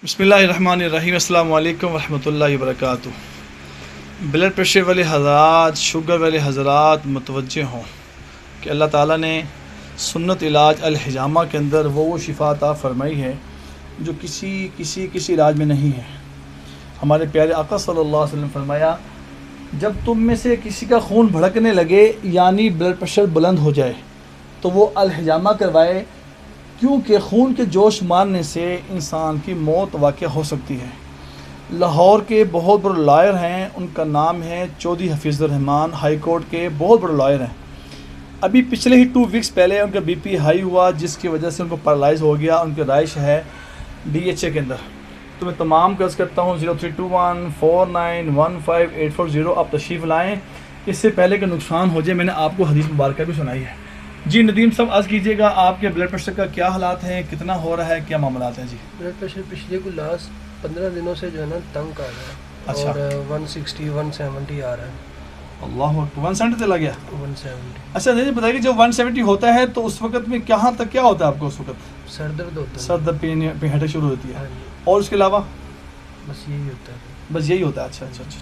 بسم اللہ الرحمن الرحیم، السلام علیکم ورحمۃ اللہ وبرکاتہ۔ بلڈ پریشر والے حضرات، شوگر والے حضرات متوجہ ہوں کہ اللہ تعالیٰ نے سنت علاج الحجامہ کے اندر وہ شفا عطا فرمائی ہے جو کسی علاج میں نہیں ہے۔ ہمارے پیارے آقا صلی اللہ علیہ وسلم فرمایا، جب تم میں سے کسی کا خون بھڑکنے لگے یعنی بلڈ پریشر بلند ہو جائے تو وہ الحجامہ کروائے، کیونکہ خون کے جوش مارنے سے انسان کی موت واقع ہو سکتی ہے۔ لاہور کے بہت بڑے لائر ہیں، ان کا نام ہے چودھری حفیظ الرحمان، ہائی کورٹ کے بہت بڑے لائر ہیں۔ ابھی پچھلے ہی 2 ویکس پہلے ان کا بی پی ہائی ہوا، جس کی وجہ سے ان کو پیرالائز ہو گیا۔ ان کی رہائش ہے DHA کے اندر۔ تو میں تمام عرض کرتا ہوں 0321491580 آپ تشریف لائیں، اس سے پہلے کہ نقصان ہو جائے۔ میں نے آپ کو حدیث مبارکہ بھی سنائی ہے۔ جی ندیم صاحب عرض کیجیے گا، آپ کے بلڈ پریشر کا کیا حالات ہیں، کتنا ہو رہا ہے، کیا معاملات ہیں؟ جی بلڈ پریشر پچھلے کو لاسٹ 15 دنوں سے جو ہے نا تنگ آ رہا ہے۔ اچھا۔ اور 160 170 آ رہا ہے۔ اللہ اکبر، 170 چلا گیا؟ 170۔ اچھا نہیں بتائیے کہ جب 170 ہوتا ہے تو اس وقت میں کہاں تک کیا ہوتا ہے آپ کو؟ اس وقت سر درد ہوتا ہے، سر درد، پین ہیڈیک شروع ہوتی ہے، ہاں جی، اور اس کے علاوہ بس یہی ہوتا ہے۔ بس یہی ہوتا ہے؟ اچھا اچھا اچھا۔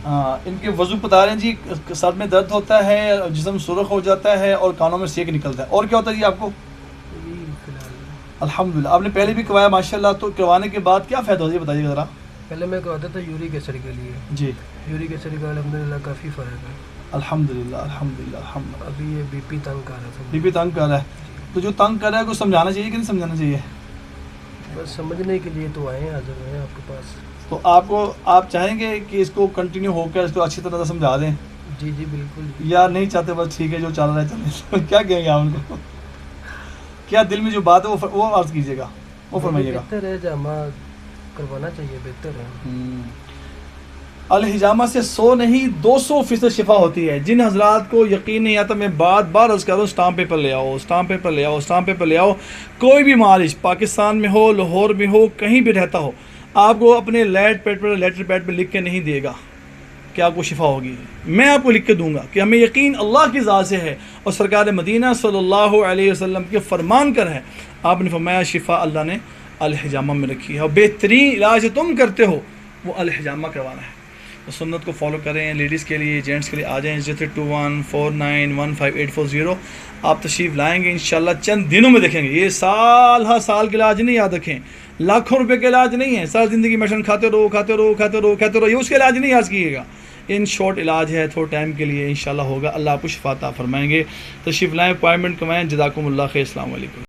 ہاں، ان کے وضو بتا رہے ہیں جی، سر میں درد ہوتا ہے، جسم سرخ ہو جاتا ہے اور کانوں میں سینک نکلتا ہے، اور کیا ہوتا ہے جی آپ کو؟ یہی فی الحال الحمدللہ، آپ نے پہلے بھی کروایا ماشاءاللہ، تو کروانے کے بعد کیا فائدہ ہوتا ہے بتائیے ذرا۔ پہلے میں کہتا تھا یورک ایسڈ کے لیے، جی یورک ایسڈ کا الحمدللہ کافی فرق ہے۔ الحمدللہ الحمدللہ الحمدللہ۔ ابھی یہ بی پی تنگ کر رہا تھا، بی پی تنگ کر رہا ہے، تو جو تنگ کر رہا ہے کو سمجھانا چاہیے کہ نہیں سمجھانا چاہیے؟ بس سمجھنے کے لیے تو آئے ہیں، حاضر ہوئے ہیں آپ کے پاس۔ تو آپ چاہیں گے کہ اس کو کنٹینیو ہو کر اس کو اچھی طرح سے سمجھا دیں، جی جی بالکل۔ یا نہیں چاہتے بس ٹھیک ہے جو چل رہا ہے چلے؟ کیا کہیں گے آپ ان کو؟ کیا دل میں جو بات ہے وہ عرض کیجیے گا، وہ فرمائیے گا۔ بہتر ہے جامع کروانا چاہیے، بہتر ہے۔ الحجامہ سے 100 نہیں 200% شفا ہوتی ہے۔ جن حضرات کو یقین نہیں آتا، میں بار عرض کر رہا ہوں، اسٹامپ پیپر لے آؤ، اسٹامپ پیپر لے آؤ، اسٹامپ پیپر لے آؤ۔ کوئی بھی مالش پاکستان میں ہو، لاہور میں ہو، کہیں بھی رہتا ہو، آپ کو اپنے لیٹر پیڈ پہ لکھ کے نہیں دے گا کہ آپ کو شفا ہوگی، میں آپ کو لکھ کے دوں گا کہ ہمیں یقین اللہ کی ذات سے ہے اور سرکار مدینہ صلی اللہ علیہ وسلم کے فرمان کر ہے۔ آپ نے فرمایا شفا اللہ نے الحجامہ میں رکھی ہے، اور بہترین علاج تم کرتے ہو وہ الحجامہ کروانا ہے۔ تو سنت کو فالو کریں، لیڈیز کے لیے، جینٹس کے لیے آ جائیں 0321491580 آپ تشریف لائیں گے انشاءاللہ، چند دنوں میں دیکھیں گے۔ یہ سال ہر سال کے علاج نہیں، یاد رکھیں، لاکھوں روپے کے علاج نہیں ہے، ساری زندگی میڈیسن کھاتے رہو، یہ اس کا علاج نہیں یاد کیجیے گا۔ ان شارٹ علاج ہے، تھوڑے ٹائم کے لیے، انشاءاللہ ہوگا، اللہ آپ کو شفا عطا فرمائیں گے۔ تشریف لائیں، اپوائنٹمنٹ کروائیں۔ جزاکم اللہ خیر، السلام علیکم۔